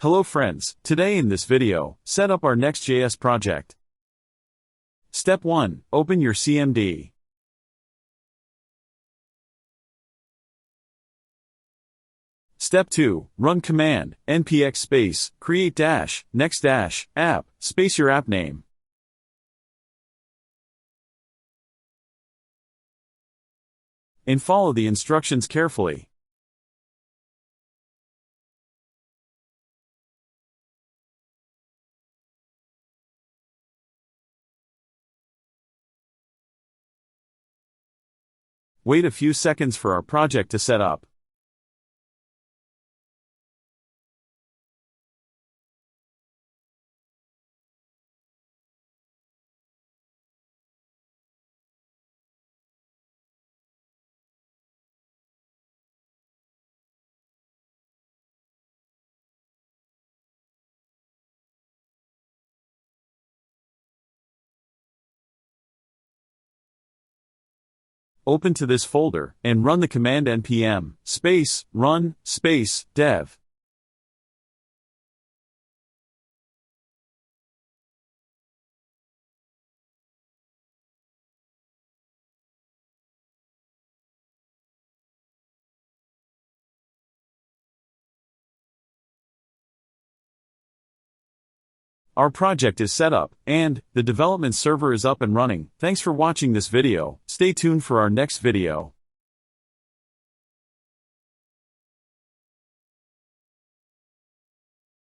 Hello friends, today in this video, set up our Next.js project. Step 1. Open your CMD. Step 2. Run command, npx space, create dash, next dash, app, space your app name. And follow the instructions carefully. Wait a few seconds for our project to set up. Open to this folder, and run the command npm, space, run, space, dev. Our project is set up, and the development server is up and running. Thanks for watching this video. Stay tuned for our next video.